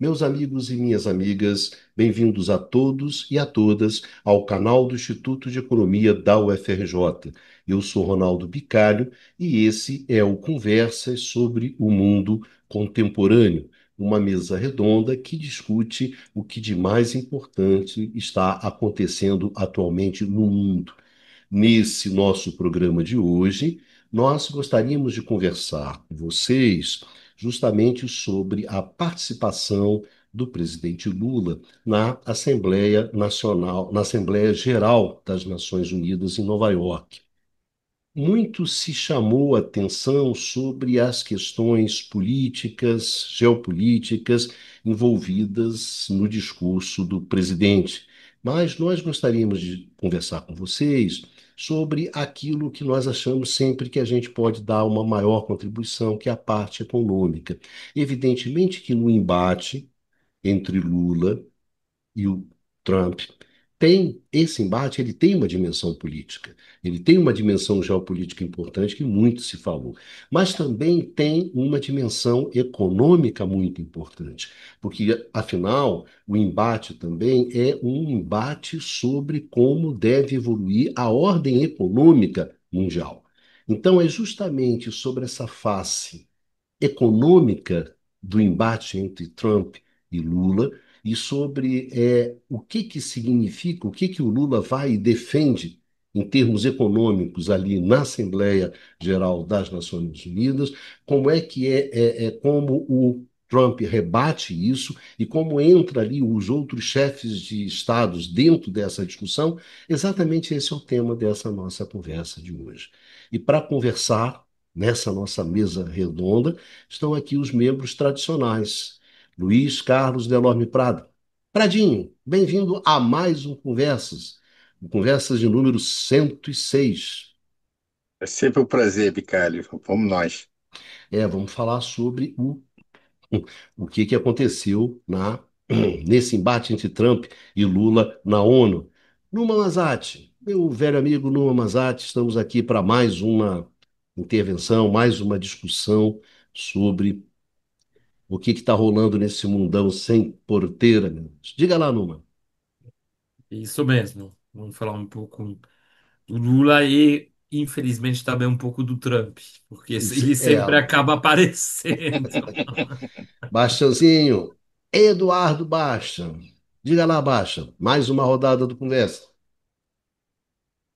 Meus amigos e minhas amigas, bem-vindos a todos e a todas ao canal do Instituto de Economia da UFRJ. Eu sou Ronaldo Bicalho e esse é o Conversas sobre o Mundo Contemporâneo, uma mesa redonda que discute o que de mais importante está acontecendo atualmente no mundo. Nesse nosso programa de hoje, nós gostaríamos de conversar com vocês justamente sobre a participação do presidente Lula na Assembleia Nacional, na Assembleia Geral das Nações Unidas em Nova York. Muito se chamou a atenção sobre as questões políticas, geopolíticas envolvidas no discurso do presidente. Mas nós gostaríamos de conversar com vocês sobre aquilo que nós achamos sempre que a gente pode dar uma maior contribuição, que é a parte econômica. Evidentemente que no embate entre Lula e o Trump tem esse embate, ele tem uma dimensão política, ele tem uma dimensão geopolítica importante que muito se falou, mas também tem uma dimensão econômica muito importante, porque afinal o embate também é um embate sobre como deve evoluir a ordem econômica mundial. Então é justamente sobre essa face econômica do embate entre Trump e Lula e sobre o que significa, o que o Lula vai e defende em termos econômicos ali na Assembleia Geral das Nações Unidas, como como o Trump rebate isso e como entra ali os outros chefes de estados dentro dessa discussão. Exatamente esse é o tema dessa nossa conversa de hoje. E para conversar nessa nossa mesa redonda, estão aqui os membros tradicionais. Luiz Carlos Delorme Prado. Pradinho, bem-vindo a mais um Conversas, o Conversas de número 106. É sempre um prazer, Bicalho. Vamos nós. Vamos falar sobre o que aconteceu nesse embate entre Trump e Lula na ONU. Numa Mazati, meu velho amigo Numa Mazati, estamos aqui para mais uma intervenção, mais uma discussão sobre o que está rolando nesse mundão sem porteira, meu Deus. Diga lá, Numa. Isso mesmo. Vamos falar um pouco do Lula e, infelizmente, também um pouco do Trump, porque ele É, sempre acaba aparecendo. Bastianzinho, Eduardo Bastian. Diga lá, Bastian, mais uma rodada do Conversa.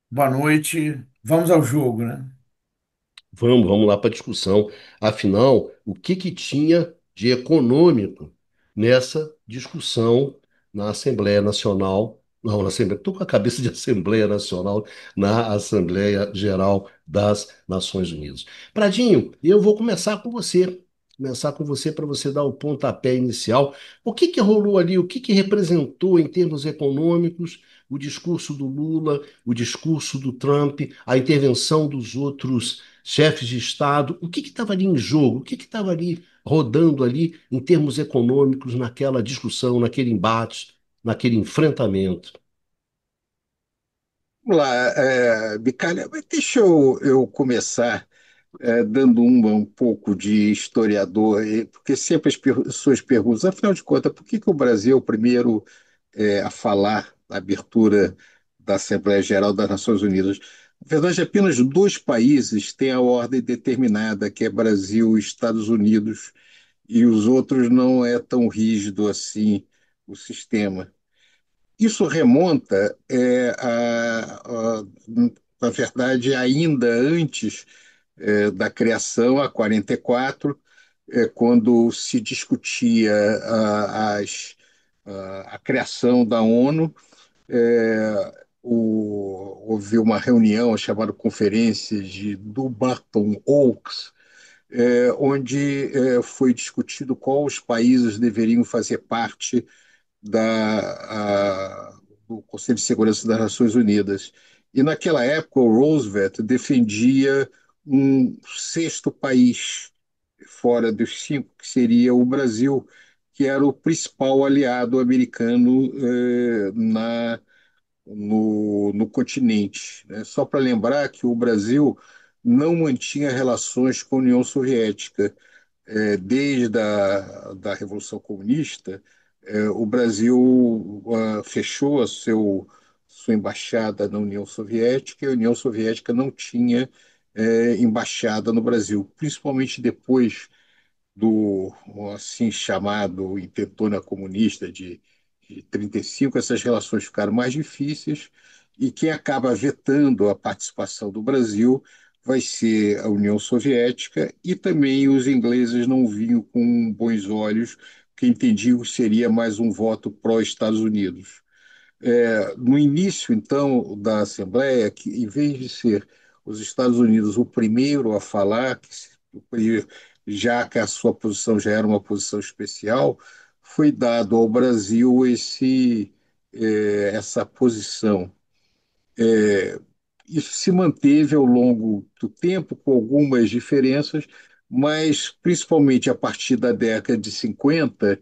Boa noite. Vamos ao jogo, né? Vamos lá para a discussão. Afinal, o que tinha de econômico nessa discussão na Assembleia Nacional? Não, na Assembleia, estou com a cabeça de Assembleia Nacional, na Assembleia Geral das Nações Unidas. Pradinho, eu vou começar com você. Começar com você para você dar o pontapé inicial. O que rolou ali? O que representou em termos econômicos o discurso do Lula, o discurso do Trump, a intervenção dos outros chefes de Estado, o que estava ali em jogo, o que estava ali rodando ali em termos econômicos naquela discussão, naquele embate, naquele enfrentamento. Vamos lá, Bicalho. Mas deixa eu começar dando um pouco de historiador, porque sempre as pessoas perguntam, afinal de contas, por que o Brasil é o primeiro a falar na abertura da Assembleia Geral das Nações Unidas? Na verdade, apenas dois países têm a ordem determinada, que é Brasil e Estados Unidos, e os outros não é tão rígido assim o sistema. Isso remonta, na verdade, ainda antes da criação, a 44, quando se discutia a criação da ONU. Houve uma reunião chamada Conferência do Bretton Woods, onde foi discutido quais os países deveriam fazer parte do Conselho de Segurança das Nações Unidas. E naquela época, o Roosevelt defendia um sexto país fora dos cinco, que seria o Brasil, que era o principal aliado americano no continente, né? Só para lembrar que o Brasil não mantinha relações com a União Soviética. desde a da Revolução Comunista, o Brasil fechou sua embaixada na União Soviética, e a União Soviética não tinha embaixada no Brasil, principalmente depois do assim chamado intentona comunista de 35, essas relações ficaram mais difíceis e quem acaba vetando a participação do Brasil vai ser a União Soviética e também os ingleses não vinham com bons olhos, que entendiam que seria mais um voto pró-Estados Unidos. No início, então, da Assembleia, que em vez de ser os Estados Unidos o primeiro a falar, já que a sua posição já era uma posição especial, foi dado ao Brasil essa posição. Isso se manteve ao longo do tempo, com algumas diferenças, mas principalmente a partir da década de 50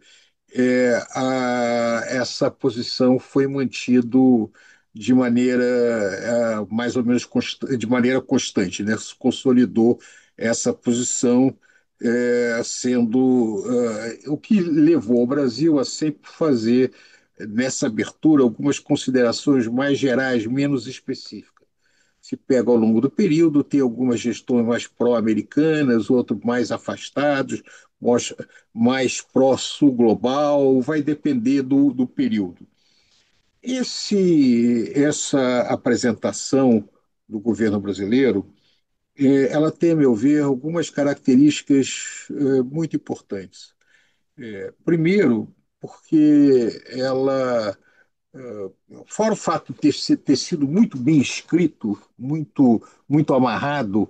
essa posição foi mantido de maneira mais ou menos de maneira constante, né? Se consolidou essa posição, sendo o que levou o Brasil a sempre fazer nessa abertura algumas considerações mais gerais, menos específicas. Se pega ao longo do período, tem algumas gestões mais pró-americanas, outros mais afastados, mais pró-sul global, vai depender do período. Essa apresentação do governo brasileiro, ela tem, a meu ver, algumas características muito importantes. Primeiro, porque ela, fora o fato de ter sido muito bem escrito, muito amarrado,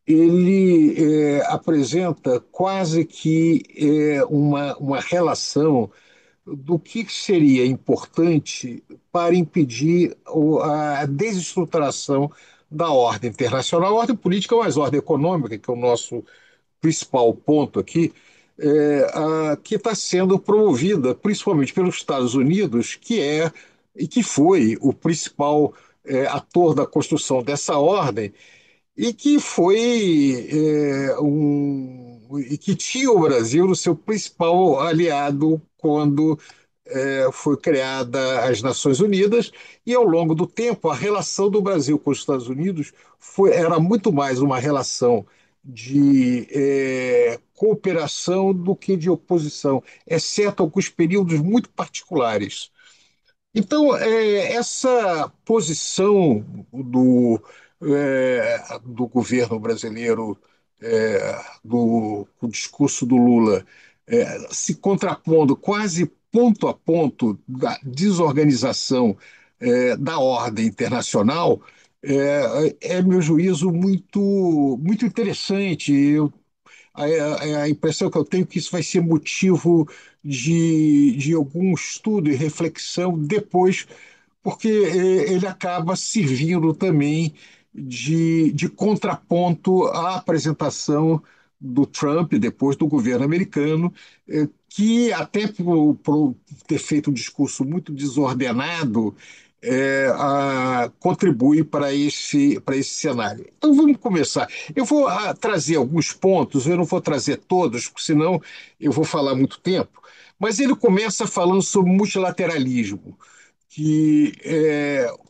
ele apresenta quase que uma relação do que seria importante para impedir a desestruturação da ordem internacional, a ordem política, mas a ordem econômica, que é o nosso principal ponto aqui, que está sendo promovida principalmente pelos Estados Unidos, que é e que foi o principal ator da construção dessa ordem, e que foi e que tinha o Brasil no seu principal aliado quando foi criada as Nações Unidas, e ao longo do tempo a relação do Brasil com os Estados Unidos era muito mais uma relação de cooperação do que de oposição, exceto alguns períodos muito particulares. Então, essa posição do governo brasileiro, o discurso do Lula, se contrapondo quase ponto a ponto da desorganização da ordem internacional, meu juízo, muito interessante. A impressão que eu tenho é que isso vai ser motivo de algum estudo e reflexão depois, porque ele acaba servindo também de contraponto à apresentação do Trump, depois do governo americano, que até por ter feito um discurso muito desordenado, contribui para esse cenário. Então vamos começar. Eu vou trazer alguns pontos, eu não vou trazer todos, porque senão eu vou falar muito tempo, mas ele começa falando sobre multilateralismo, que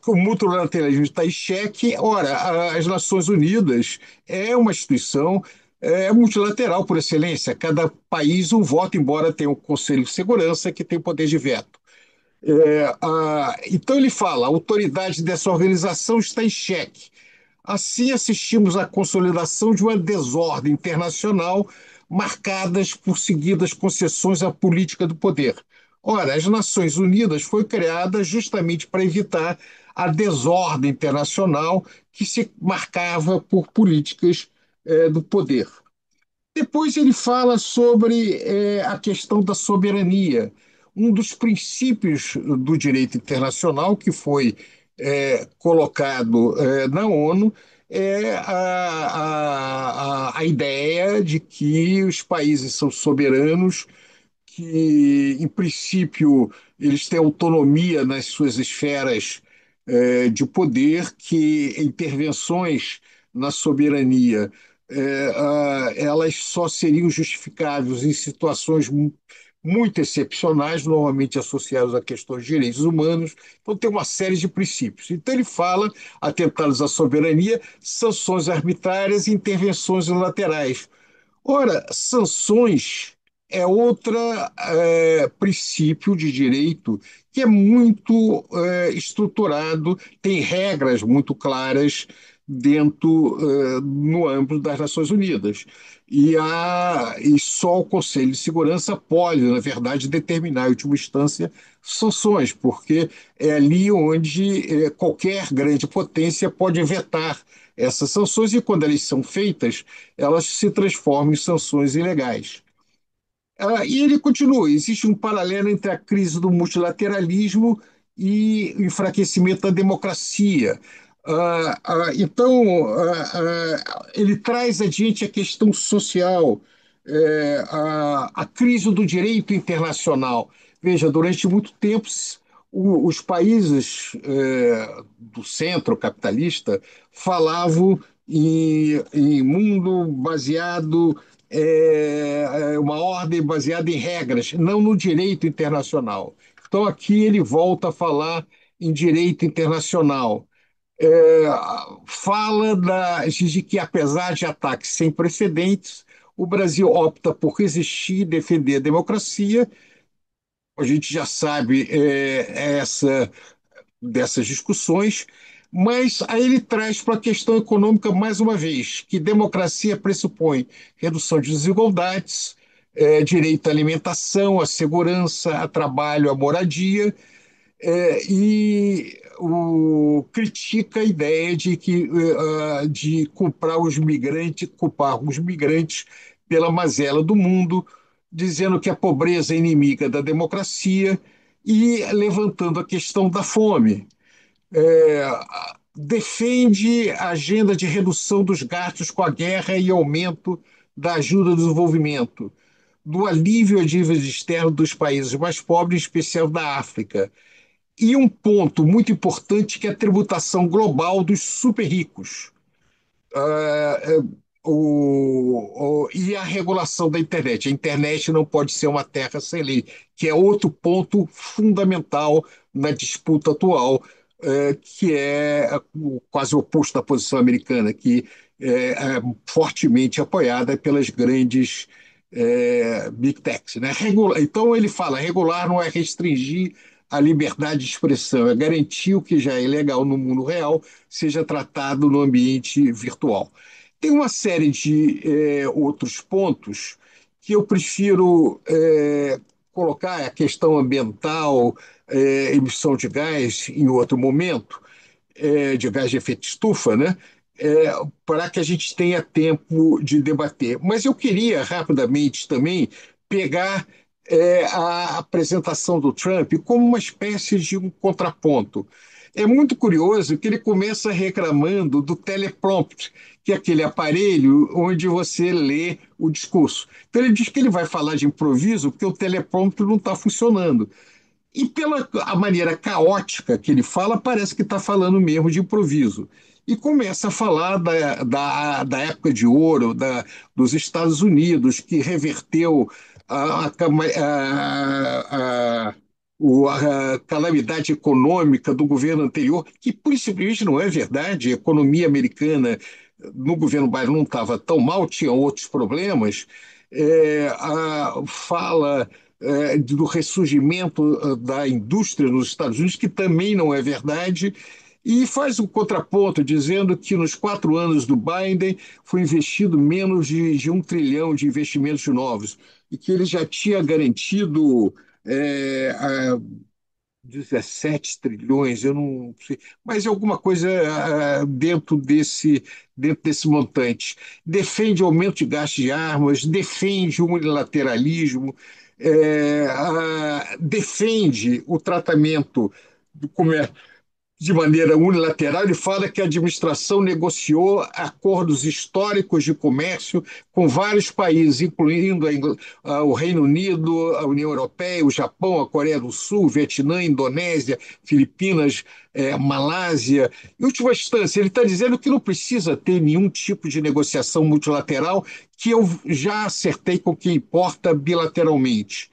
o multilateralismo está em xeque. Ora, as Nações Unidas é uma instituição multilateral por excelência. Cada país um voto, embora tenha o Conselho de Segurança, que tem poder de veto. Então ele fala, a autoridade dessa organização está em xeque. Assim assistimos à consolidação de uma desordem internacional marcadas por seguidas concessões à política do poder. Ora, as Nações Unidas foi criada justamente para evitar a desordem internacional que se marcava por políticas do poder. Depois ele fala sobre a questão da soberania, um dos princípios do direito internacional que foi colocado na ONU é a ideia de que os países são soberanos, que, em princípio, eles têm autonomia nas suas esferas de poder, que intervenções na soberania elas só seriam justificáveis em situações muito excepcionais, normalmente associadas a questões de direitos humanos. Então, tem uma série de princípios. Então, ele fala atentados à soberania, sanções arbitrárias e intervenções unilaterais. Ora, sanções é outra princípio de direito que é muito estruturado, tem regras muito claras dentro no âmbito das Nações Unidas. E só o Conselho de Segurança pode, na verdade, determinar, em última instância, sanções, porque é ali onde qualquer grande potência pode vetar essas sanções, e quando elas são feitas, elas se transformam em sanções ilegais. E ele continua: existe um paralelo entre a crise do multilateralismo e o enfraquecimento da democracia. Ele traz adiante a questão social, a crise do direito internacional. Veja, durante muito tempo, os países do centro capitalista falavam em mundo baseado, uma ordem baseada em regras, não no direito internacional. Então, aqui ele volta a falar em direito internacional. É, Fala de que, apesar de ataques sem precedentes, o Brasil opta por resistir e defender a democracia. A gente já sabe dessas discussões, mas aí ele traz para a questão econômica mais uma vez, que democracia pressupõe redução de desigualdades, direito à alimentação, à segurança, a trabalho, à moradia, critica a ideia de culpar os migrantes pela mazela do mundo, dizendo que a pobreza é inimiga da democracia e levantando a questão da fome. É, Defende a agenda de redução dos gastos com a guerra e aumento da ajuda ao desenvolvimento, do alívio à dívida externa dos países mais pobres, em especial da África. E um ponto muito importante, que é a tributação global dos super ricos. Ah, é, e a regulação da internet. A internet não pode ser uma terra sem lei, que é outro ponto fundamental na disputa atual, que é quase o oposto da posição americana, que é fortemente apoiada pelas grandes big techs, né? Então ele fala: regular não é restringir a liberdade de expressão, é garantir o que já é legal no mundo real seja tratado no ambiente virtual. Tem uma série de outros pontos que eu prefiro colocar: a questão ambiental, emissão de gás em outro momento, de gás de efeito estufa, né? Para que a gente tenha tempo de debater. Mas eu queria rapidamente também pegar a apresentação do Trump como uma espécie de um contraponto. É muito curioso que ele começa reclamando do teleprompter, que é aquele aparelho onde você lê o discurso. Então ele diz que ele vai falar de improviso porque o teleprompter não está funcionando. E pela a maneira caótica que ele fala, parece que está falando mesmo de improviso. E começa a falar da época de ouro dos Estados Unidos, que reverteu a calamidade econômica do governo anterior, que por simplesmente não é verdade. A economia americana no governo Biden não estava tão mal, tinha outros problemas. Fala do ressurgimento da indústria nos Estados Unidos, que também não é verdade, e faz um contraponto dizendo que nos 4 anos do Biden foi investido menos de 1 trilhão de investimentos novos, e que ele já tinha garantido 17 trilhões, eu não sei, mas alguma coisa dentro desse montante. Defende aumento de gasto de armas, defende o unilateralismo, defende o tratamento do comércio de maneira unilateral. Ele fala que a administração negociou acordos históricos de comércio com vários países, incluindo o Reino Unido, a União Europeia, o Japão, a Coreia do Sul, Vietnã, Indonésia, Filipinas, Malásia. Em última instância, ele está dizendo que não precisa ter nenhum tipo de negociação multilateral, que eu já acertei com quem importa bilateralmente,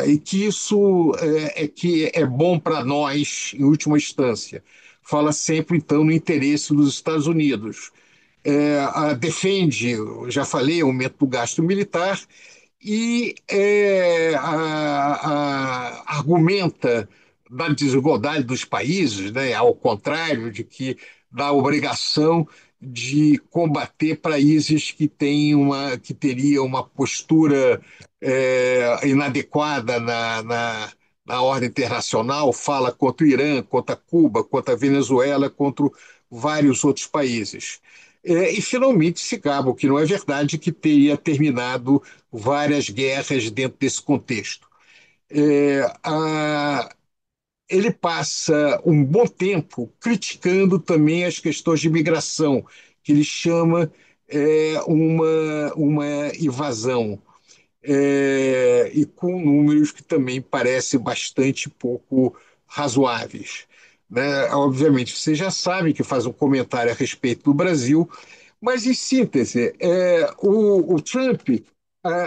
e que isso que é bom para nós, em última instância. Fala sempre, então, no interesse dos Estados Unidos. Defende, eu já falei, aumento do gasto militar e argumenta da desigualdade dos países, né, ao contrário de que da obrigação de combater países que teriam uma postura inadequada na ordem internacional, fala contra o Irã, contra Cuba, contra a Venezuela, contra vários outros países. E, finalmente, se gaba, que não é verdade, que teria terminado várias guerras dentro desse contexto. É, a, ele passa um bom tempo criticando também as questões de migração, que ele chama uma invasão, e com números que também parecem bastante pouco razoáveis. Né? Obviamente, você já sabe que faz um comentário a respeito do Brasil, mas, em síntese, o Trump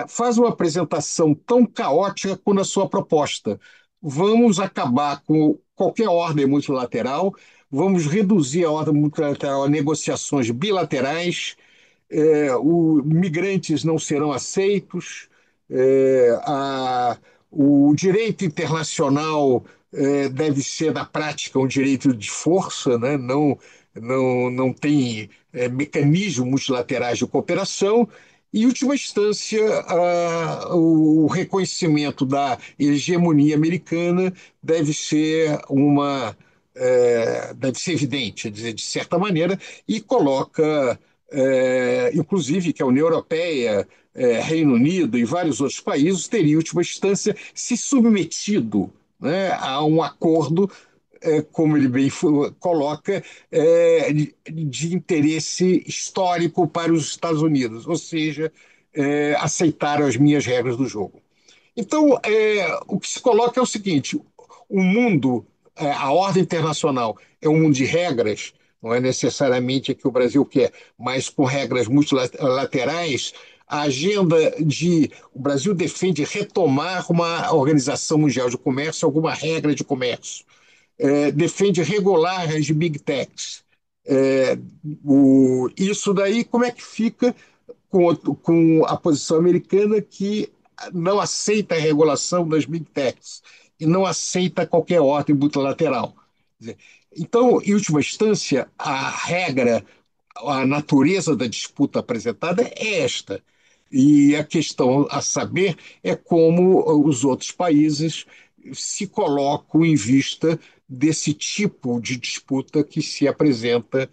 faz uma apresentação tão caótica quanto a sua proposta. Vamos acabar com qualquer ordem multilateral, vamos reduzir a ordem multilateral a negociações bilaterais, migrantes não serão aceitos, o direito internacional deve ser, na prática, um direito de força, né? Não tem mecanismos multilaterais de cooperação. E, em última instância, o reconhecimento da hegemonia americana deve ser deve ser evidente, de certa maneira, e coloca inclusive que a União Europeia, Reino Unido e vários outros países teriam, em última instância, se submetido, né, a um acordo, como ele bem coloca, de interesse histórico para os Estados Unidos, ou seja, aceitaram as minhas regras do jogo. Então, o que se coloca é o seguinte: o mundo, a ordem internacional é um mundo de regras, não é necessariamente a que o Brasil quer, mas com regras multilaterais. A agenda de. O Brasil defende retomar uma Organização Mundial de Comércio, alguma regra de comércio. Defende regular as big techs. É, isso daí, como é que fica com a posição americana, que não aceita a regulação das big techs e não aceita qualquer ordem multilateral? Então, em última instância, a regra, a natureza da disputa apresentada é esta. E a questão a saber é como os outros países se colocam em vista desse tipo de disputa que se apresenta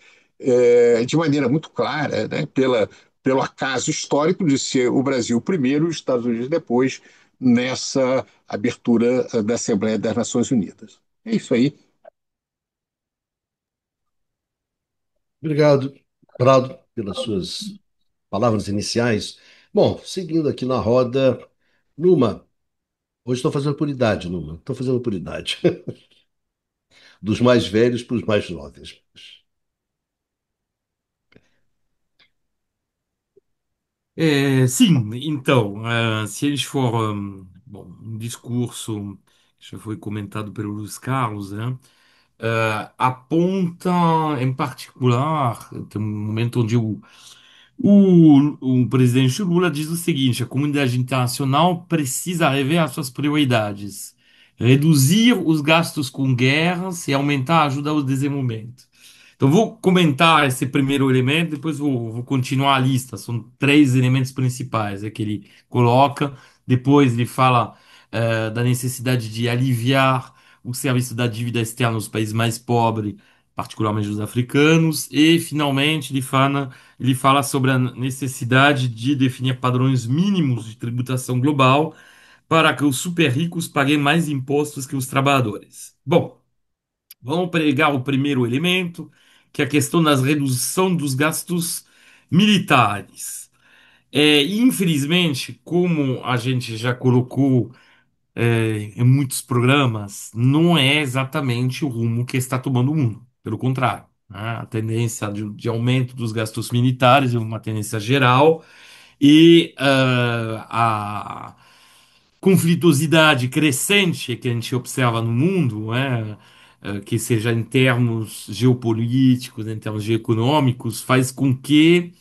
de maneira muito clara, né, pelo acaso histórico de ser o Brasil primeiro e os Estados Unidos depois nessa abertura da Assembleia das Nações Unidas. É isso aí. Obrigado, Prado, pelas suas palavras iniciais. Bom, seguindo aqui na roda, Numa, hoje estou fazendo por idade, Numa, estou fazendo por idade, dos mais velhos para os mais jovens. Sim, então, se eles for, bom, um discurso que já foi comentado pelo Luiz Carlos, né, aponta em particular, tem um momento onde o presidente Lula diz o seguinte: a comunidade internacional precisa rever as suas prioridades, reduzir os gastos com guerras e aumentar a ajuda ao desenvolvimento. Então, vou comentar esse primeiro elemento, depois vou continuar a lista. São três elementos principais que ele coloca. Depois, ele fala da necessidade de aliviar o serviço da dívida externa nos países mais pobres, particularmente os africanos. E, finalmente, ele fala sobre a necessidade de definir padrões mínimos de tributação global para que os super ricos paguem mais impostos que os trabalhadores. Bom. Vamos pegar o primeiro elemento, que é a questão da redução dos gastos militares. Infelizmente, como a gente já colocou em muitos programas, não é exatamente o rumo que está tomando o mundo. Pelo contrário, né? A tendência de aumento dos gastos militares é uma tendência geral e a conflitosidade crescente que a gente observa no mundo, né? Que seja em termos geopolíticos, em termos econômicos, faz com que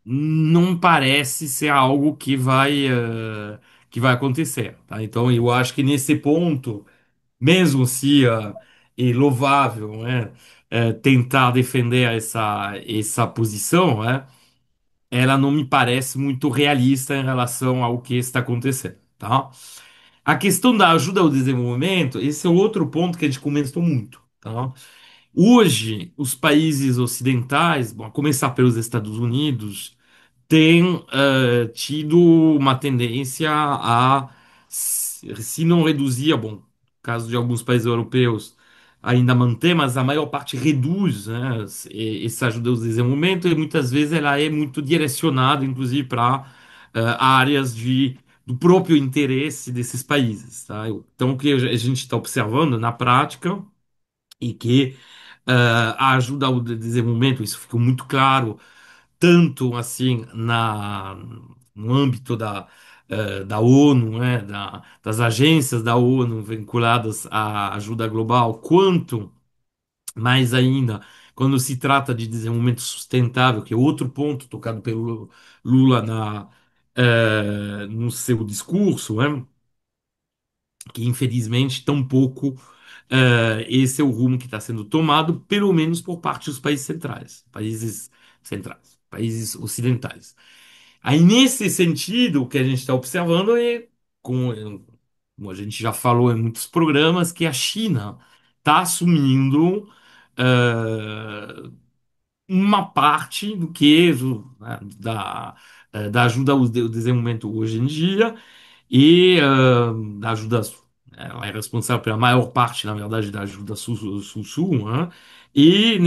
não parece ser algo que vai acontecer, tá? Então eu acho que nesse ponto, mesmo se é louvável, né, tentar defender essa posição, né, ela não me parece muito realista em relação ao que está acontecendo, tá? A questão da ajuda ao desenvolvimento, esse é outro ponto que a gente comentou muito, tá? Hoje, os países ocidentais, bom, a começar pelos Estados Unidos, tem tido uma tendência a, se não reduzir, bom, no caso de alguns países europeus, ainda manter, mas a maior parte reduz, né, essa ajuda ao desenvolvimento e muitas vezes ela é muito direcionada, inclusive, para áreas do próprio interesse desses países, tá? Então, o que a gente está observando na prática e que a ajuda ao desenvolvimento, isso ficou muito claro tanto assim no âmbito da ONU, né, das agências da ONU vinculadas à ajuda global, quanto mais ainda quando se trata de desenvolvimento sustentável, que é outro ponto tocado pelo Lula no seu discurso, né, que infelizmente tampouco esse é o rumo que está sendo tomado, pelo menos por parte dos países centrais, países ocidentais. Aí, nesse sentido, o que a gente está observando é, como a gente já falou em muitos programas, que a China está assumindo uma parte do que né, da ajuda ao desenvolvimento hoje em dia e da ajuda. Ela é responsável pela maior parte, na verdade, da ajuda sul-sul, né? E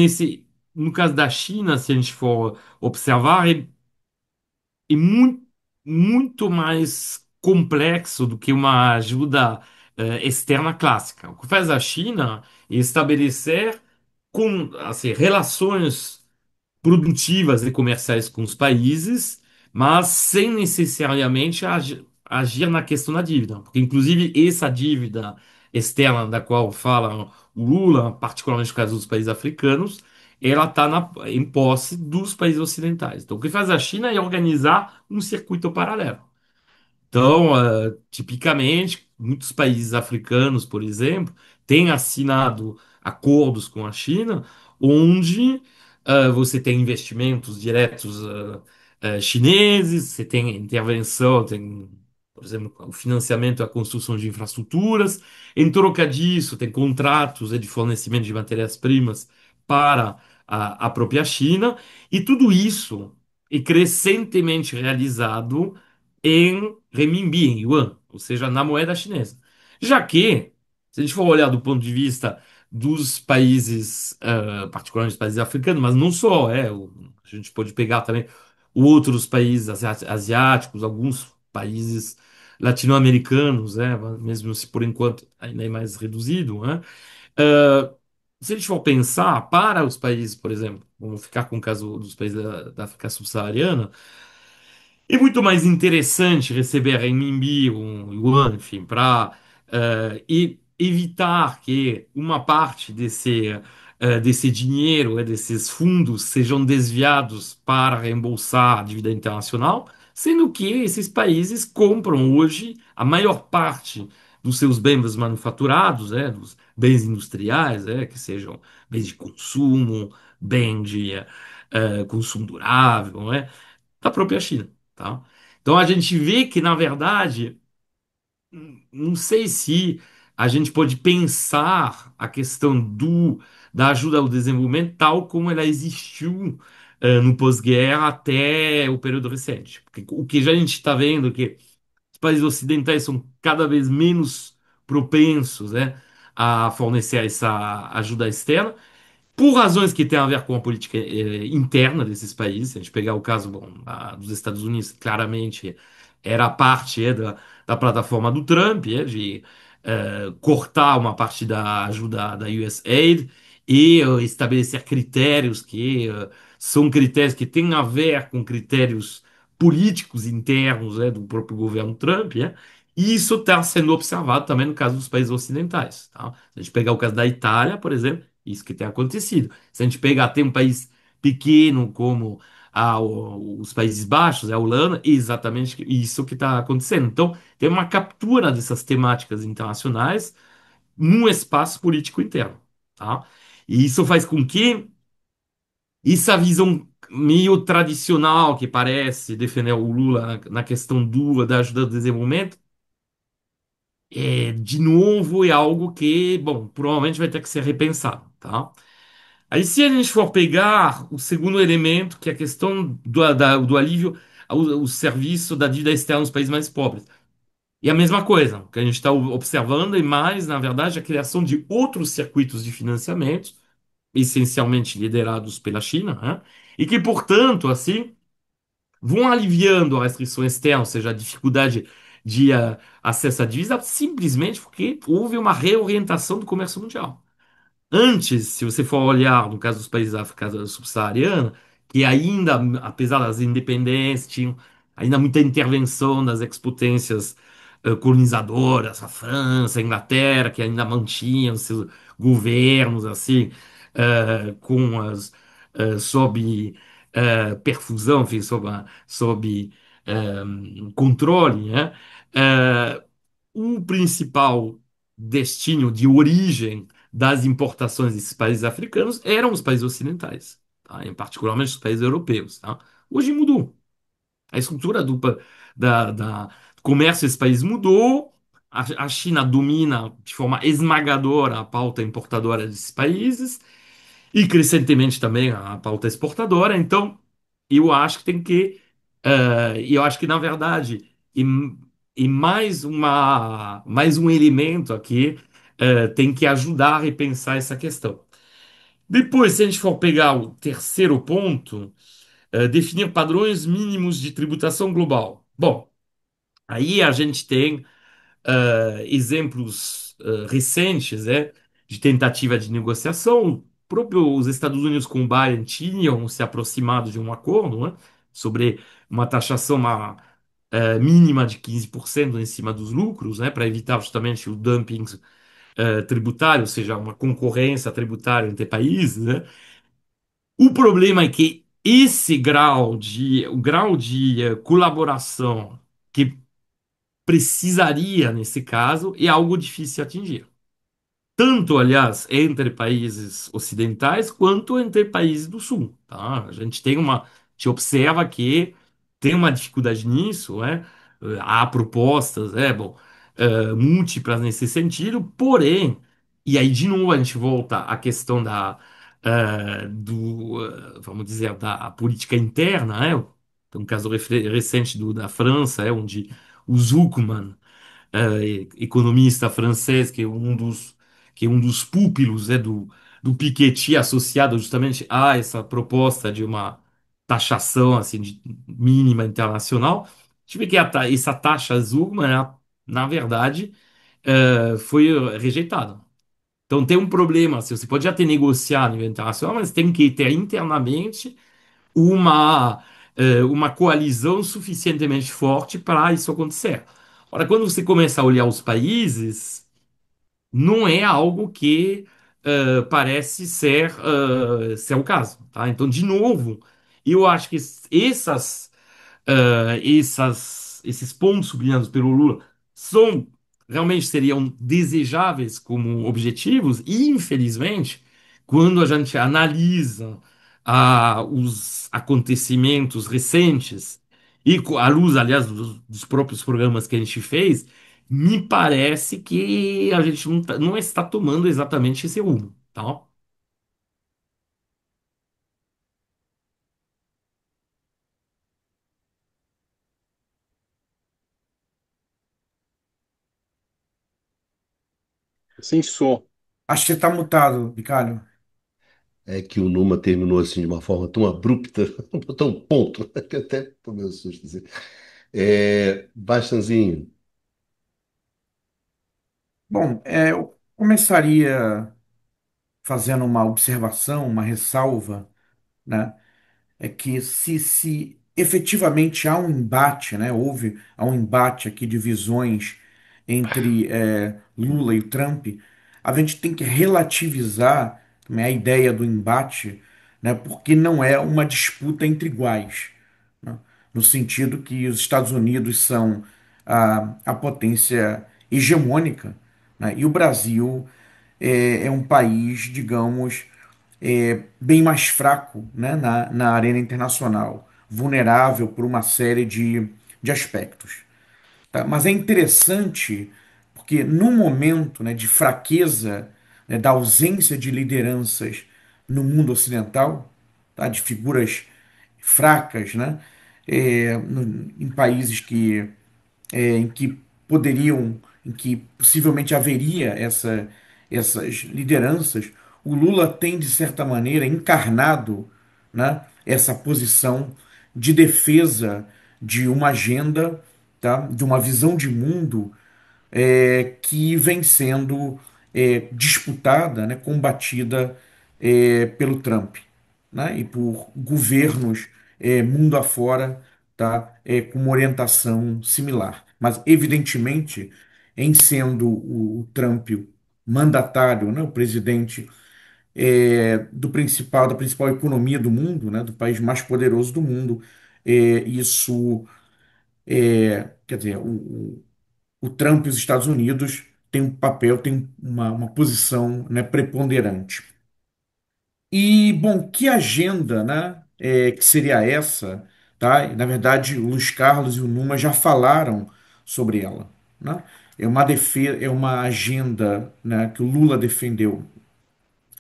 no caso da China, se a gente for observar, e muito mais complexo do que uma ajuda externa clássica. O que faz a China é estabelecer assim, relações produtivas e comerciais com os países, mas sem necessariamente agir na questão da dívida. Porque, inclusive, essa dívida externa da qual fala o Lula, particularmente no caso dos países africanos, ela está em posse dos países ocidentais. Então, o que faz a China é organizar um circuito paralelo. Então, tipicamente, muitos países africanos, por exemplo, têm assinado acordos com a China, onde você tem investimentos diretos chineses, você tem intervenção, tem, por exemplo, o financiamento e a construção de infraestruturas. Em troca disso, tem contratos de fornecimento de matérias-primas para a própria China, e tudo isso é crescentemente realizado em renminbi, em yuan, ou seja, na moeda chinesa. Já que, se a gente for olhar do ponto de vista dos países, particularmente os países africanos, mas não só, a gente pode pegar também outros países asiáticos, alguns países latino-americanos, mesmo se por enquanto ainda é mais reduzido, né? Uh, Se a gente for pensar para os países, por exemplo, vamos ficar com o caso dos países da África subsaariana, é muito mais interessante receber renminbi, um yuan, enfim, para evitar que uma parte desse dinheiro, desses fundos, sejam desviados para reembolsar a dívida internacional, sendo que esses países compram hoje a maior parte dos seus bens manufaturados, dos bens industriais, que sejam bens de consumo, bem de consumo durável, da própria China, tá? Então a gente vê que, na verdade, não sei se a gente pode pensar a questão da ajuda ao desenvolvimento tal como ela existiu no pós-guerra até o período recente. Porque o que já a gente está vendo é que os países ocidentais são cada vez menos propensos, a fornecer essa ajuda externa por razões que têm a ver com a política interna desses países. Se a gente pegar o caso bom, dos Estados Unidos, claramente era parte da plataforma do Trump, de cortar uma parte da ajuda da USAID e estabelecer critérios que são critérios que têm a ver com critérios políticos internos, do próprio governo Trump. E isso está sendo observado também no caso dos países ocidentais. Tá? Se a gente pegar o caso da Itália, por exemplo, isso que tem acontecido. Se a gente pegar até um país pequeno como os Países Baixos, a Holanda, é exatamente isso que está acontecendo. Então, tem uma captura dessas temáticas internacionais num espaço político interno. Tá? E isso faz com que essa visão meio tradicional que parece defender o Lula na questão da ajuda ao desenvolvimento, de novo, é algo que, bom, provavelmente vai ter que ser repensado. Tá? Aí, se a gente for pegar o segundo elemento, que é a questão do alívio ao serviço da dívida externa nos países mais pobres. E a mesma coisa, o que a gente está observando, e mais, na verdade, a criação de outros circuitos de financiamento, essencialmente liderados pela China, né? E que, portanto, assim, vão aliviando a restrição externa, ou seja, a dificuldade de acesso à divisa, simplesmente porque houve uma reorientação do comércio mundial. Antes, se você for olhar no caso dos países da África subsaariana, que ainda, apesar das independências, tinham ainda muita intervenção das ex-potências colonizadoras, a França, a Inglaterra, que ainda mantinham seus governos assim, com sob perfusão, enfim, sob controle, né? Eh, o principal destino de origem das importações desses países africanos eram os países ocidentais, tá? Em particularmente os países europeus, tá? Hoje mudou. A estrutura do comércio desses países mudou. A China domina de forma esmagadora a pauta importadora desses países e crescentemente também a pauta exportadora. Então, eu acho que tem que, eu acho que na verdade, e mais um elemento aqui tem que ajudar a repensar essa questão. Depois, se a gente for pegar o terceiro ponto, definir padrões mínimos de tributação global. Bom, aí a gente tem exemplos recentes, de tentativa de negociação. O próprio os Estados Unidos com o Biden tinham se aproximado de um acordo, sobre uma taxação mínima de 15% em cima dos lucros, para evitar justamente o dumping tributário, ou seja, uma concorrência tributária entre países. O problema é que o grau de colaboração que precisaria nesse caso é algo difícil de atingir. Tanto, aliás, entre países ocidentais quanto entre países do Sul, tá? A gente observa que tem uma dificuldade nisso, né? Há propostas, bom, múltiplas nesse sentido, porém, e aí de novo a gente volta à questão vamos dizer, da política interna, né? Tem um caso recente da França, onde o Zucman, economista francês, que é um dos pupilos do Piketty, associado justamente a essa proposta de uma taxação assim, mínima internacional. A gente vê que essa taxa Zucman, na verdade, foi rejeitada. Então tem um problema, assim, você pode até negociar a nível internacional, mas tem que ter internamente uma coalizão suficientemente forte para isso acontecer. Ora, quando você começa a olhar os países, não é algo que parece ser o caso, tá? Então, de novo, eu acho que esses pontos sublinhados pelo Lula realmente seriam desejáveis como objetivos, e infelizmente, quando a gente analisa os acontecimentos recentes, e à luz, aliás, dos próprios programas que a gente fez, me parece que a gente não está tomando exatamente esse rumo, tá? Sem som. Acho que você está mutado, Bicalho. É que o Numa terminou assim de uma forma tão abrupta, tão ponto, que até tomei um susto dizer. Bastanzinho, Bom, eu começaria fazendo uma observação, uma ressalva, né? É que se efetivamente há um embate, né? Há um embate aqui de visões entre Lula e Trump, a gente tem que relativizar também a ideia do embate, né? Porque não é uma disputa entre iguais, né? No sentido que os Estados Unidos são a potência hegemônica, né? E o Brasil é um país, digamos, bem mais fraco, né, na arena internacional, vulnerável por uma série de aspectos. Tá? Mas é interessante porque num momento, né, de fraqueza, né, da ausência de lideranças no mundo ocidental, tá, de figuras fracas, né, em países em que poderiam, em que possivelmente haveria essas lideranças, o Lula tem, de certa maneira, encarnado, né, essa posição de defesa de uma agenda, tá, de uma visão de mundo que vem sendo disputada, né, combatida pelo Trump, né, e por governos mundo afora, tá, com uma orientação similar. Mas, evidentemente, em sendo o Trump mandatário, né, o presidente da principal economia do mundo, né, do país mais poderoso do mundo, isso, quer dizer, o Trump e os Estados Unidos têm um papel, têm uma posição, né, preponderante. E, bom, que agenda, né, que seria essa, tá? E, na verdade, o Luiz Carlos e o Numa já falaram sobre ela, né? É uma agenda, né, que o Lula defendeu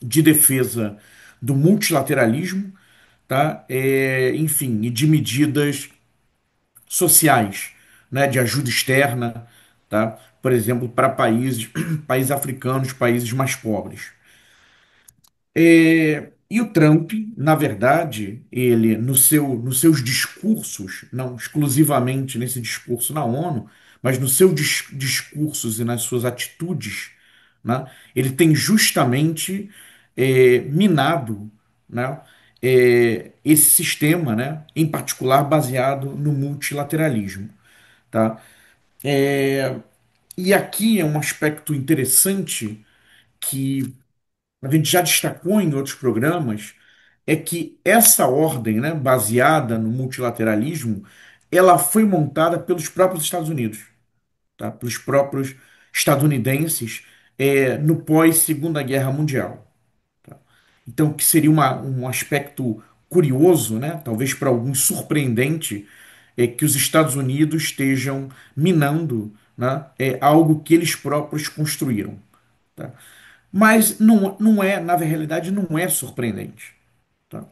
de defesa do multilateralismo, tá? Enfim, e de medidas sociais, né, de ajuda externa, tá? Por exemplo, para países africanos, países mais pobres. E o Trump, na verdade, ele nos seus discursos, não exclusivamente nesse discurso na ONU, mas nos seus discursos e nas suas atitudes, né, ele tem justamente minado, né, esse sistema, né, em particular baseado no multilateralismo, tá? E aqui é um aspecto interessante que a gente já destacou em outros programas, é que essa ordem, né, baseada no multilateralismo, ela foi montada pelos próprios Estados Unidos, tá? Pelos próprios estadunidenses, no pós-Segunda Guerra Mundial. Então, que seria um aspecto curioso, né, talvez para alguns surpreendente, é que os Estados Unidos estejam minando, né, algo que eles próprios construíram. Tá? Mas não é, na realidade, não é surpreendente. Tá?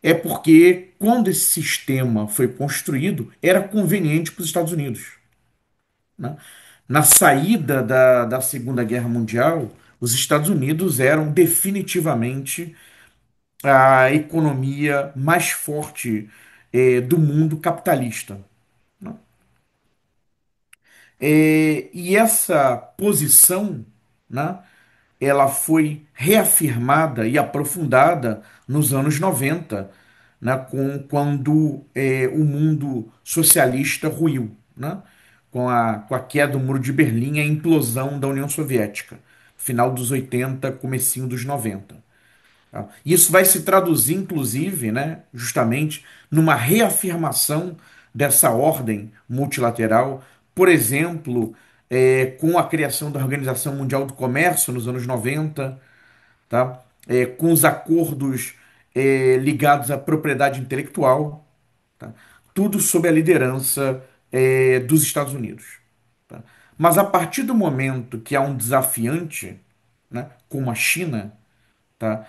É porque quando esse sistema foi construído, era conveniente para os Estados Unidos. Né? Na saída da Segunda Guerra Mundial, os Estados Unidos eram definitivamente a economia mais forte do mundo capitalista. Né? E essa posição, né, ela foi reafirmada e aprofundada nos anos 90, né, quando o mundo socialista ruiu, né, com a queda do Muro de Berlim e a implosão da União Soviética, final dos 80, comecinho dos 90. Tá? Isso vai se traduzir, inclusive, né, justamente numa reafirmação dessa ordem multilateral, por exemplo, com a criação da Organização Mundial do Comércio nos anos 90, tá? Com os acordos ligados à propriedade intelectual, tá? Tudo sob a liderança dos Estados Unidos. Tá? Mas a partir do momento que há um desafiante, né, como a China, tá?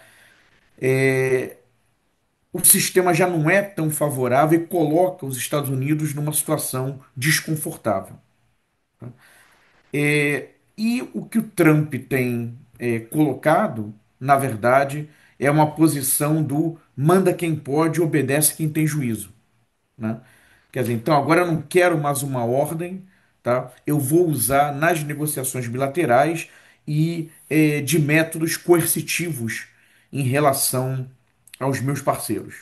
O sistema já não é tão favorável e coloca os Estados Unidos numa situação desconfortável. E o que o Trump tem colocado, na verdade, é uma posição do manda quem pode, obedece quem tem juízo, né? Quer dizer, então agora eu não quero mais uma ordem, tá? Eu vou usar nas negociações bilaterais e de métodos coercitivos em relação aos meus parceiros,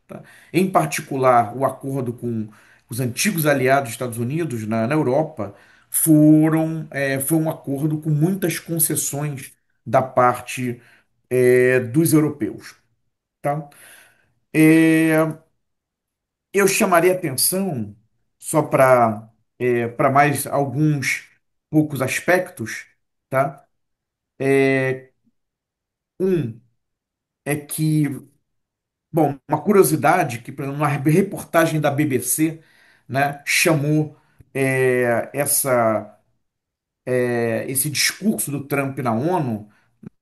tá? Em particular, o acordo com os antigos aliados dos Estados Unidos na Europa foi um acordo com muitas concessões da parte dos europeus, tá? É, eu chamaria atenção só para mais alguns poucos aspectos, tá? Um é que, bom, uma curiosidade que, por exemplo, uma reportagem da BBC, né, chamou esse discurso do Trump na ONU,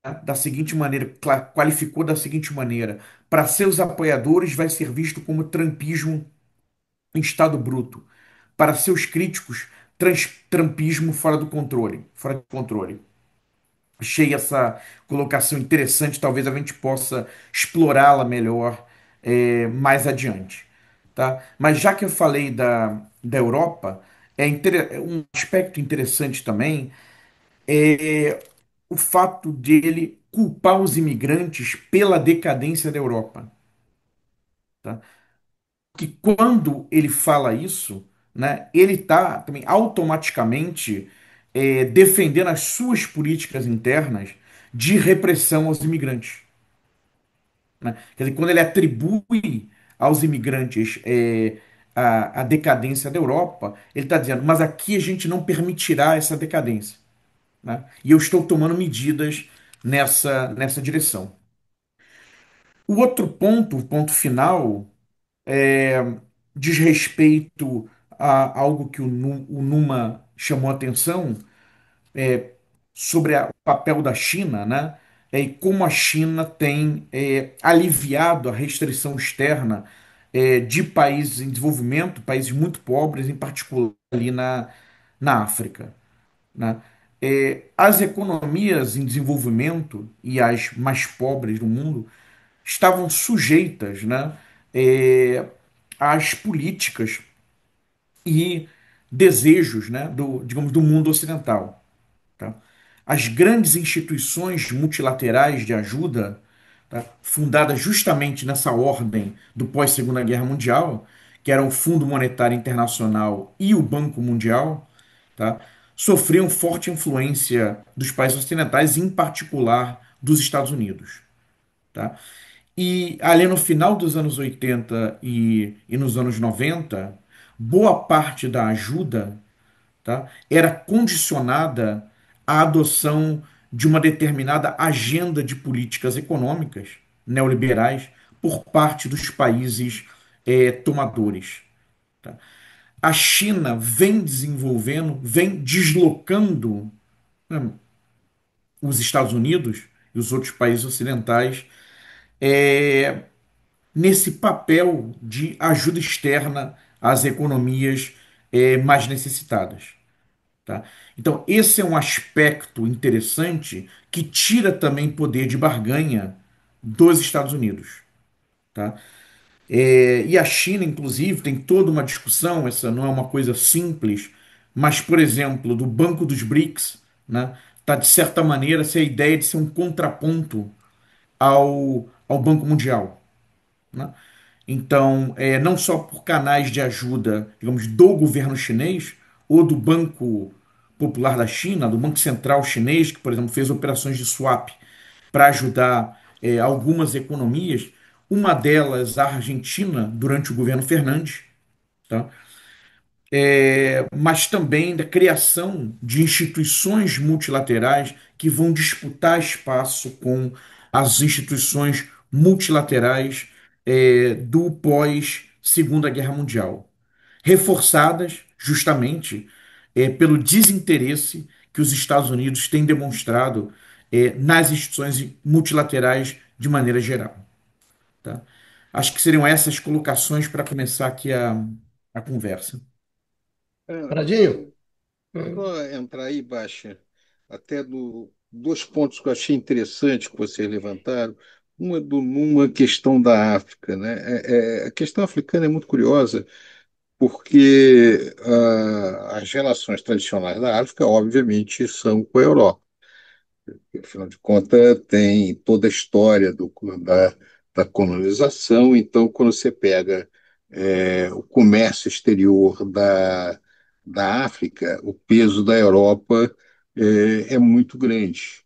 né, da seguinte maneira, qualificou da seguinte maneira: para seus apoiadores vai ser visto como trumpismo em estado bruto, para seus críticos, trumpismo fora de controle. Achei essa colocação interessante, talvez a gente possa explorá-la melhor mais adiante, tá? Mas já que eu falei da Europa, um aspecto interessante também é o fato dele culpar os imigrantes pela decadência da Europa, tá? Que quando ele fala isso, né, ele está também automaticamente defendendo as suas políticas internas de repressão aos imigrantes, né? Quer dizer, quando ele atribui aos imigrantes a decadência da Europa, ele está dizendo, mas aqui a gente não permitirá essa decadência, né? E eu estou tomando medidas nessa direção. O outro ponto, o ponto final, diz respeito a algo que o Numa chamou a atenção sobre o papel da China, né? E como a China tem aliviado a restrição externa de países em desenvolvimento, países muito pobres, em particular ali na África, né? As economias em desenvolvimento e as mais pobres do mundo estavam sujeitas, né, às políticas e desejos, né, digamos, do mundo ocidental, tá? As grandes instituições multilaterais de ajuda, tá, fundadas justamente nessa ordem do pós-Segunda Guerra Mundial, que eram o Fundo Monetário Internacional e o Banco Mundial, tá, sofriam forte influência dos países ocidentais, em particular dos Estados Unidos, tá? E ali no final dos anos 80 e nos anos 90, boa parte da ajuda, tá, era condicionada à adoção de uma determinada agenda de políticas econômicas neoliberais por parte dos países tomadores, tá? A China vem desenvolvendo, vem deslocando, né, os Estados Unidos e os outros países ocidentais nesse papel de ajuda externa às economias mais necessitadas, tá? Então, esse é um aspecto interessante que tira também poder de barganha dos Estados Unidos, tá? E a China, inclusive, tem toda uma discussão, essa não é uma coisa simples, mas, por exemplo, do Banco dos BRICS, né, tá, de certa maneira, essa é a ideia de ser um contraponto ao Banco Mundial, né? Então, não só por canais de ajuda, digamos, do governo chinês ou do Banco Popular da China, do Banco Central chinês, que, por exemplo, fez operações de swap para ajudar algumas economias, uma delas, a Argentina, durante o governo Fernandes, tá? Mas também da criação de instituições multilaterais que vão disputar espaço com as instituições multilaterais do pós-Segunda Guerra Mundial, reforçadas justamente pelo desinteresse que os Estados Unidos têm demonstrado nas instituições multilaterais de maneira geral, tá? Acho que seriam essas colocações para começar aqui a conversa. É, Pradinho? só entrar aí, Baixa. até dois pontos que eu achei interessantes que vocês levantaram. Numa questão da África, né? A questão africana é muito curiosa, porque as relações tradicionais da África, obviamente, são com a Europa. Afinal de contas, tem toda a história da colonização. Então, quando você pega o comércio exterior da África, o peso da Europa é muito grande.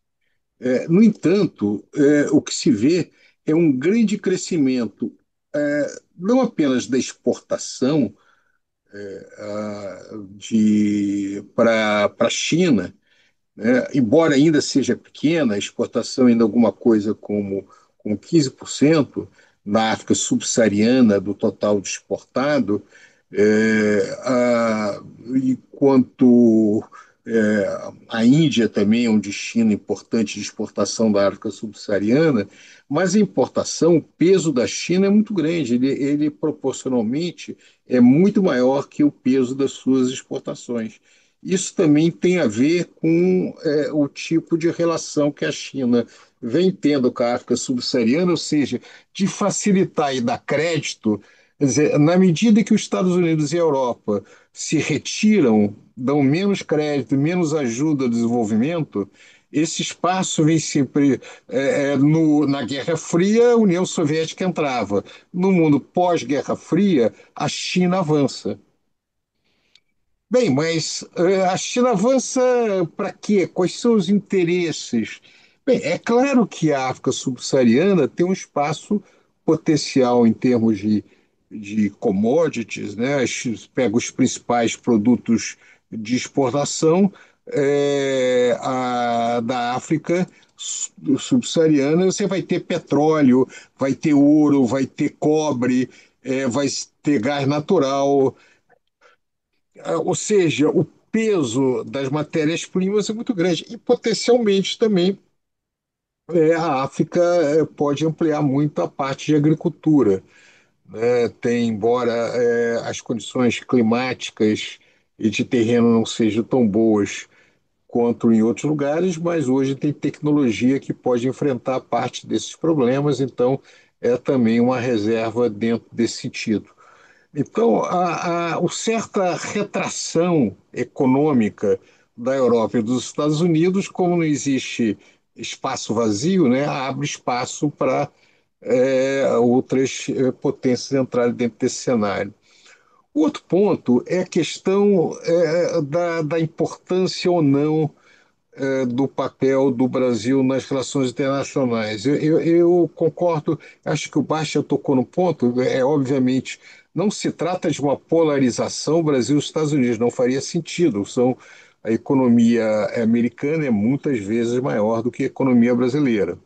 No entanto, o que se vê é um grande crescimento, não apenas da exportação para a China, né? Embora ainda seja pequena, a exportação ainda é alguma coisa como 15% na África subsaariana do total de exportado, enquanto a Índia também é um destino importante de exportação da África subsaariana, mas a importação, o peso da China é muito grande, ele proporcionalmente é muito maior que o peso das suas exportações. Isso também tem a ver com o tipo de relação que a China vem tendo com a África subsaariana, ou seja, de facilitar e dar crédito. Quer dizer, na medida que os Estados Unidos e a Europa se retiram, dão menos crédito, menos ajuda ao desenvolvimento, esse espaço vem sempre. Na Guerra Fria, a União Soviética entrava. No mundo pós-Guerra Fria, a China avança. Bem, mas a China avança para quê? Quais são os interesses? Bem, é claro que a África subsaariana tem um espaço potencial em termos de commodities, né? Pega os principais produtos de exportação da África subsaariana, você vai ter petróleo, vai ter ouro, vai ter cobre, vai ter gás natural. Ou seja, o peso das matérias-primas é muito grande. E potencialmente também a África pode ampliar muito a parte de agricultura, né? Embora as condições climáticas e de terreno não sejam tão boas quanto em outros lugares, mas hoje tem tecnologia que pode enfrentar parte desses problemas, então é também uma reserva dentro desse sentido. Então, a certa retração econômica da Europa e dos Estados Unidos, como não existe espaço vazio, né, abre espaço para outras potências entrarem dentro desse cenário. O outro ponto é a questão da importância ou não do papel do Brasil nas relações internacionais. Eu concordo, acho que o Baixa tocou no ponto, obviamente, não se trata de uma polarização Brasil e Estados Unidos, não faria sentido. A economia americana é muitas vezes maior do que a economia brasileira.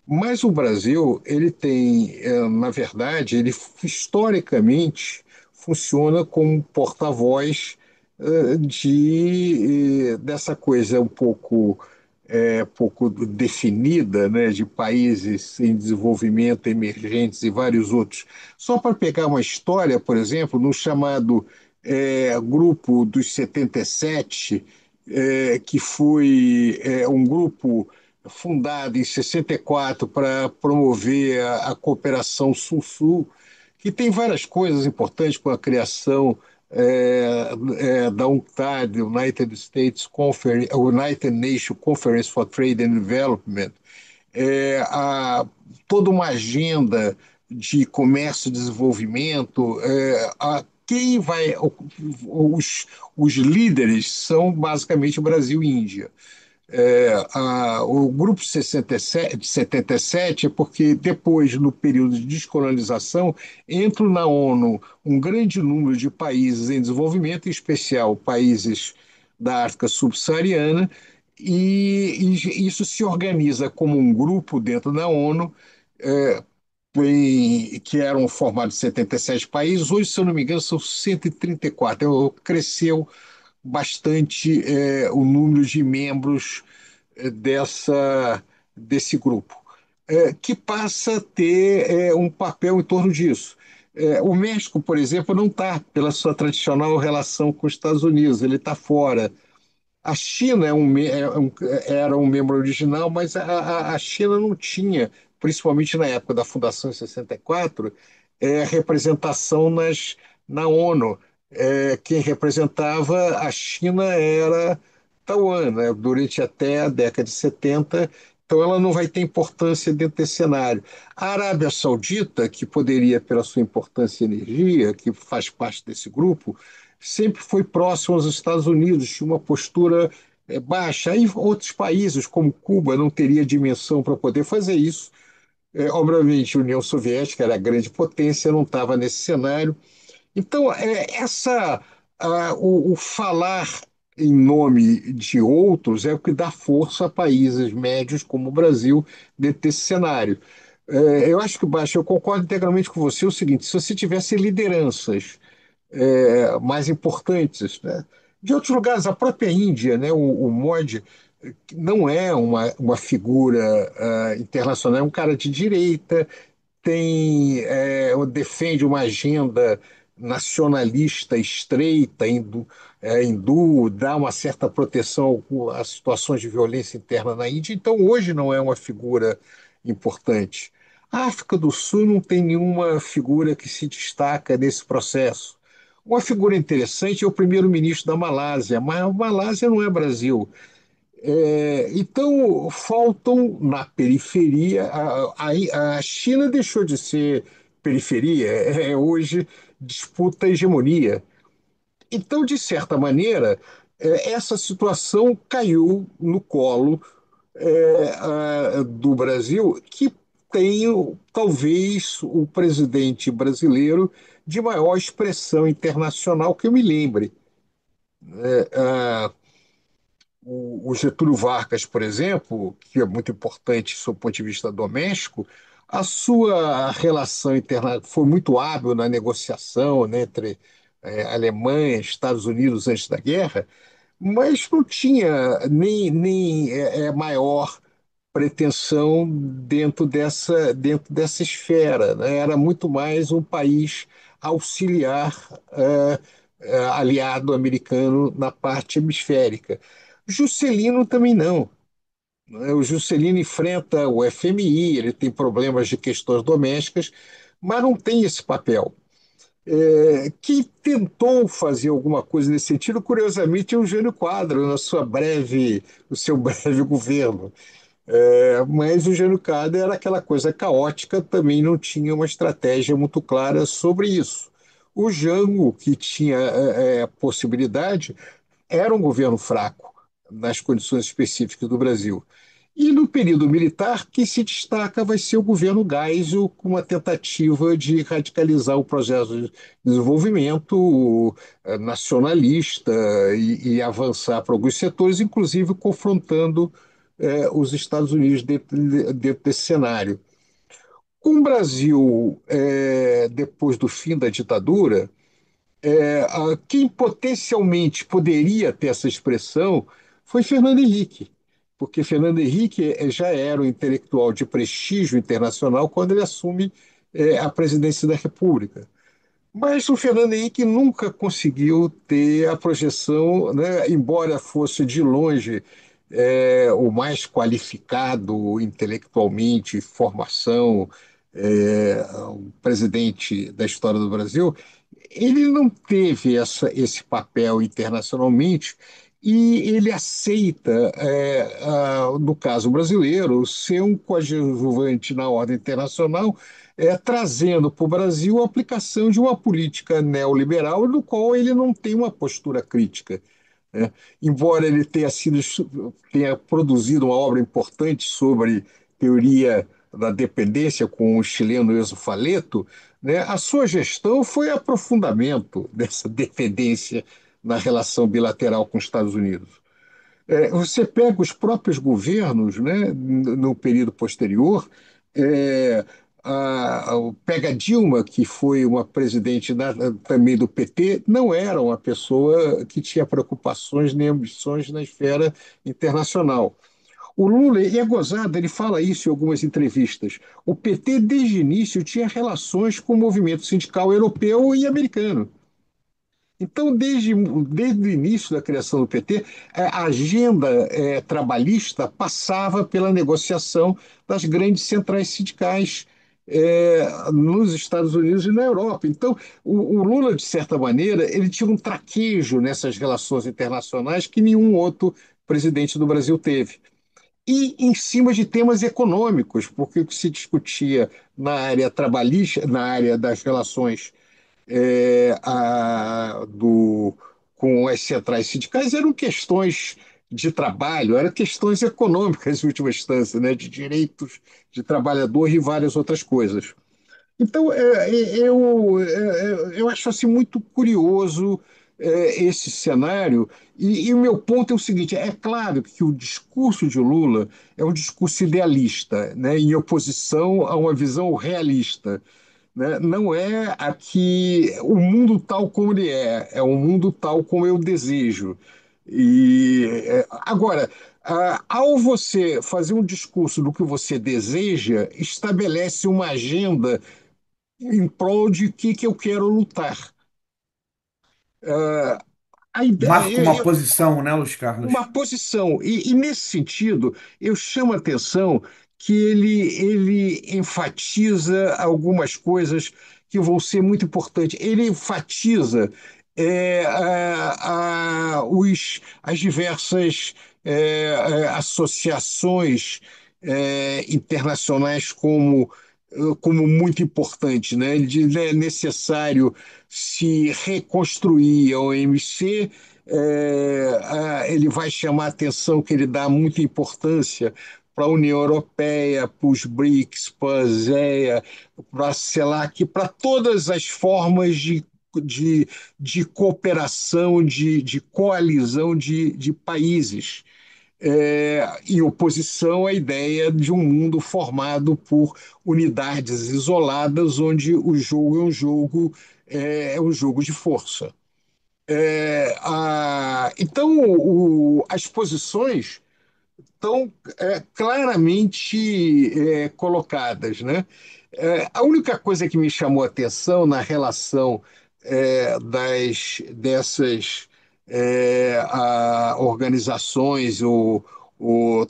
Mas o Brasil, ele tem, na verdade, ele historicamente funciona como porta-voz dessa coisa pouco definida, né, de países em desenvolvimento, emergentes e vários outros. Só para pegar uma história, por exemplo, no chamado Grupo dos 77, que foi um grupo fundado em 64 para promover a cooperação Sul-Sul, que tem várias coisas importantes com a criação da UNCTAD, United Nations Conference for Trade and Development, toda uma agenda de comércio e desenvolvimento. Quem vai. Os líderes são basicamente Brasil e Índia. O grupo 67, 77 é porque depois, no período de descolonização, entram na ONU um grande número de países em desenvolvimento, em especial países da África subsaariana, e isso se organiza como um grupo dentro da ONU, que eram formados de 77 países. Hoje, se eu não me engano, são 134. Cresceu bastante o número de membros desse grupo, que passa a ter um papel em torno disso. O México, por exemplo, não está, pela sua tradicional relação com os Estados Unidos, ele está fora. A China era um membro original, mas a China não tinha, principalmente na época da fundação em 64, representação na ONU. Quem representava a China era Taiwan, né, durante até a década de 70, então ela não vai ter importância dentro desse cenário. A Arábia Saudita, que poderia, pela sua importância e energia, que faz parte desse grupo, sempre foi próximo aos Estados Unidos, tinha uma postura baixa. Aí outros países, como Cuba, não teria dimensão para poder fazer isso. Obviamente, a União Soviética era a grande potência, não estava nesse cenário. Então, o falar em nome de outros é o que dá força a países médios como o Brasil dentro desse cenário. Eu acho que, Baixa, eu concordo integralmente com você, é o seguinte, se você tivesse lideranças mais importantes, né? De outros lugares, a própria Índia, né? O Modi não é uma figura internacional, é um cara de direita, defende uma agenda nacionalista estreita, hindu, dá uma certa proteção a situações de violência interna na Índia, então hoje não é uma figura importante. A África do Sul não tem nenhuma figura que se destaca nesse processo. Uma figura interessante é o primeiro-ministro da Malásia, mas a Malásia não é Brasil. Então, faltam na periferia. A China deixou de ser periferia, hoje disputa a hegemonia. Então, de certa maneira, essa situação caiu no colo do Brasil, que tem talvez o presidente brasileiro de maior expressão internacional que eu me lembre. O Getúlio Vargas, por exemplo, que é muito importante do ponto de vista doméstico, a sua relação interna foi muito hábil na negociação, né, entre Alemanha e Estados Unidos antes da guerra, mas não tinha nem maior pretensão dentro dessa esfera, né? Era muito mais um país auxiliar, aliado americano na parte hemisférica. Juscelino também não, né? O Juscelino enfrenta o FMI, ele tem problemas de questões domésticas, mas não tem esse papel. Quem tentou fazer alguma coisa nesse sentido, curiosamente, é o Jânio Quadros, no seu breve governo. Mas o Jânio Quadros era aquela coisa caótica, também não tinha uma estratégia muito clara sobre isso. O Jango, que tinha possibilidade, era um governo fraco nas condições específicas do Brasil. E no período militar, quem se destaca vai ser o governo Geisel, com uma tentativa de radicalizar o processo de desenvolvimento nacionalista e avançar para alguns setores, inclusive confrontando os Estados Unidos dentro desse cenário. Com o Brasil, depois do fim da ditadura, quem potencialmente poderia ter essa expressão foi Fernando Henrique, porque Fernando Henrique já era um intelectual de prestígio internacional quando ele assume a presidência da República. Mas o Fernando Henrique nunca conseguiu ter a projeção, né, embora fosse de longe o mais qualificado intelectualmente, formação, o presidente da história do Brasil, ele não teve esse papel internacionalmente e ele aceita, no caso brasileiro, ser um coadjuvante na ordem internacional, trazendo para o Brasil a aplicação de uma política neoliberal, no qual ele não tem uma postura crítica, né? Embora ele tenha produzido uma obra importante sobre teoria da dependência com o chileno Enzo Faleto, né, a sua gestão foi aprofundamento dessa dependência na relação bilateral com os Estados Unidos. Você pega os próprios governos, né, no período posterior, é, pega Dilma, que foi uma presidente também do PT, não era uma pessoa que tinha preocupações nem ambições na esfera internacional. O Lula, e é gozado, ele fala isso em algumas entrevistas. O PT, desde o início, tinha relações com o movimento sindical europeu e americano. Então, desde o início da criação do PT, a agenda trabalhista passava pela negociação das grandes centrais sindicais nos Estados Unidos e na Europa. Então, o Lula, de certa maneira, ele tinha um traquejo nessas relações internacionais que nenhum outro presidente do Brasil teve. E em cima de temas econômicos, porque o que se discutia na área trabalhista, na área das relações é, a- do, com as centrais sindicais eram questões de trabalho, eram questões econômicas, em última instância, né, de direitos de trabalhador e várias outras coisas. Então, eu acho assim muito curioso esse cenário, e o meu ponto é o seguinte: é claro que o discurso de Lula é um discurso idealista, né, em oposição a uma visão realista, né? Não é aqui o mundo tal como ele é um mundo tal como eu desejo. Agora, ao você fazer um discurso do que você deseja, estabelece uma agenda em prol de que eu quero lutar. A Marca uma ideia, posição, né, Luiz Carlos? uma posição. E nesse sentido, eu chamo a atenção que ele enfatiza algumas coisas que vão ser muito importantes. Ele enfatiza as diversas associações internacionais como muito importante, né? É necessário se reconstruir a OMC. Ele vai chamar a atenção que ele dá muita importância para a União Europeia, para os BRICS, para a ASEA, para a CELAC, para todas as formas de, de cooperação, de coalizão de países, em oposição à ideia de um mundo formado por unidades isoladas, onde o jogo é um jogo de força. Então, as posições estão claramente colocadas, né? A única coisa que me chamou a atenção na relação dessas organizações ou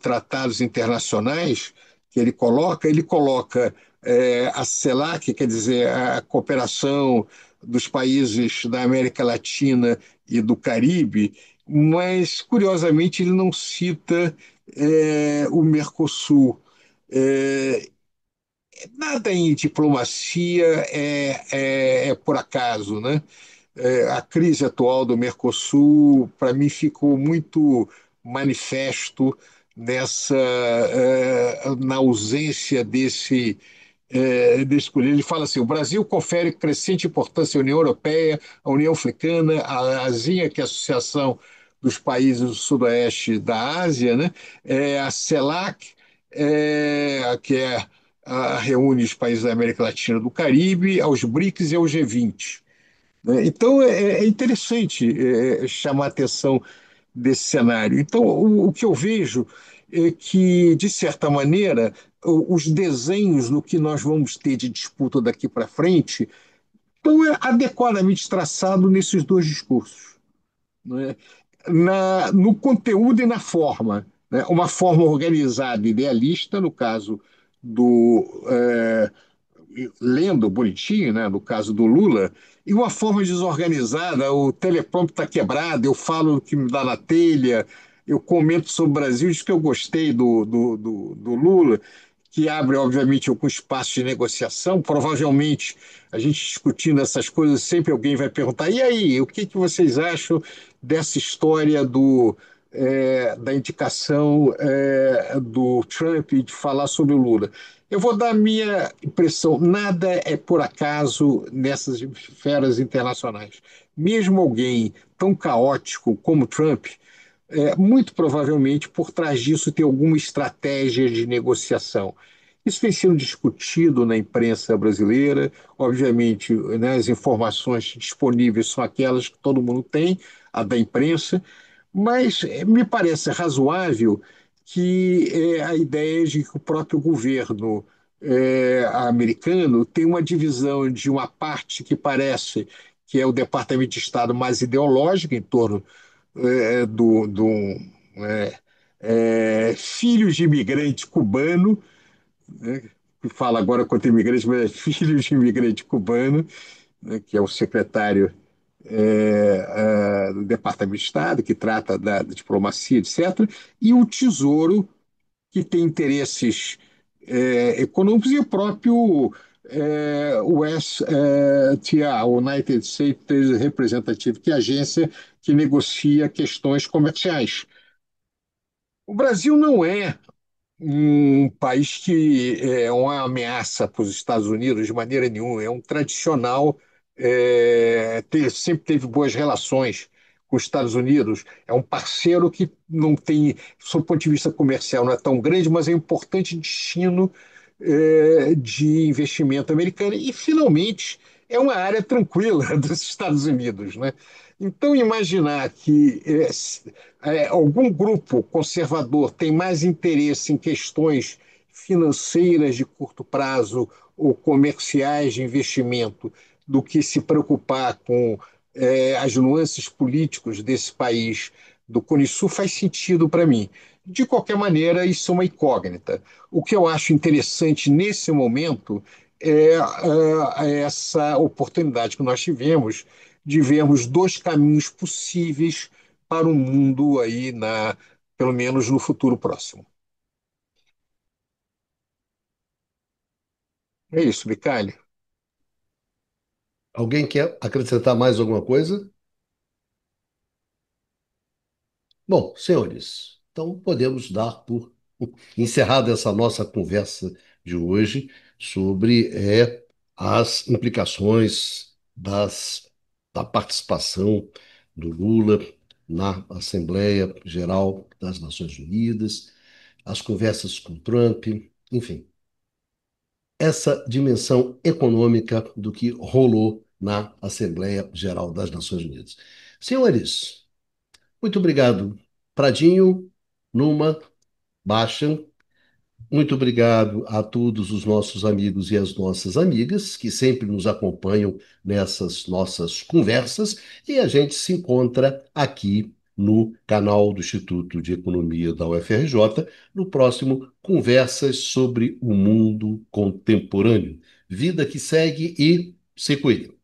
tratados internacionais que ele coloca a CELAC, quer dizer, a cooperação dos países da América Latina e do Caribe, mas, curiosamente, ele não cita o Mercosul. É, Nada em diplomacia é por acaso, né? A crise atual do Mercosul, para mim, ficou muito manifesto na ausência desse colher. Ele fala assim: o Brasil confere crescente importância à União Europeia, à União Africana, à ASEAN, que é a Associação dos Países do Sudoeste da Ásia, né? A CELAC, reúne os países da América Latina e do Caribe, aos BRICS e ao G20, né? Então, é interessante chamar a atenção desse cenário. Então, o que eu vejo é que, de certa maneira, os desenhos do que nós vamos ter de disputa daqui para frente estão adequadamente traçados nesses dois discursos, né? No conteúdo e na forma, né? Uma forma organizada, idealista, no caso do lendo bonitinho, né, no caso do Lula, e uma forma desorganizada, o teleprompter está quebrado, eu falo o que me dá na telha, eu comento sobre o Brasil, isso que eu gostei do Lula, que abre, obviamente, algum espaço de negociação. Provavelmente, a gente discutindo essas coisas, sempre alguém vai perguntar: e aí, o que vocês acham dessa história da indicação do Trump de falar sobre o Lula? Eu vou dar a minha impressão: nada é por acaso nessas esferas internacionais. Mesmo alguém tão caótico como Trump, muito provavelmente por trás disso tem alguma estratégia de negociação. Isso vem sendo discutido na imprensa brasileira. Obviamente, né, as informações disponíveis são aquelas que todo mundo tem, a da imprensa, mas me parece razoável que a ideia de que o próprio governo americano tem uma divisão de uma parte que parece que é o Departamento de Estado mais ideológico em torno do é, filhos de imigrante cubano, né, que fala agora contra imigrante, mas é filhos de imigrante cubano, né, que é o secretário do Departamento de Estado, que trata da diplomacia, etc., e o Tesouro, que tem interesses econômicos, e o próprio USTA, United States Representative, que é a agência que negocia questões comerciais. O Brasil não é um país que é uma ameaça para os Estados Unidos de maneira nenhuma. É um tradicional, sempre teve boas relações com os Estados Unidos. É um parceiro que não tem, do ponto de vista comercial, não é tão grande, mas é um importante destino de investimento americano. E, finalmente, é uma área tranquila dos Estados Unidos, né? Então, imaginar que algum grupo conservador tem mais interesse em questões financeiras de curto prazo ou comerciais de investimento do que se preocupar com as nuances políticos desse país do Cone Sul faz sentido para mim. De qualquer maneira, isso é uma incógnita. O que eu acho interessante nesse momento essa oportunidade que nós tivemos de vermos dois caminhos possíveis para o mundo aí pelo menos no futuro próximo. É isso, Bicalho. Alguém quer acrescentar mais alguma coisa? Bom, senhores, então podemos dar por encerrada essa nossa conversa de hoje sobre as implicações da participação do Lula na Assembleia Geral das Nações Unidas, as conversas com Trump, enfim, essa dimensão econômica do que rolou na Assembleia Geral das Nações Unidas. Senhores, muito obrigado. Pradinho, Numa, Baixa. Muito obrigado a todos os nossos amigos e as nossas amigas que sempre nos acompanham nessas nossas conversas e a gente se encontra aqui no canal do Instituto de Economia da UFRJ no próximo Conversas sobre o Mundo Contemporâneo. Vida que segue e se cuide.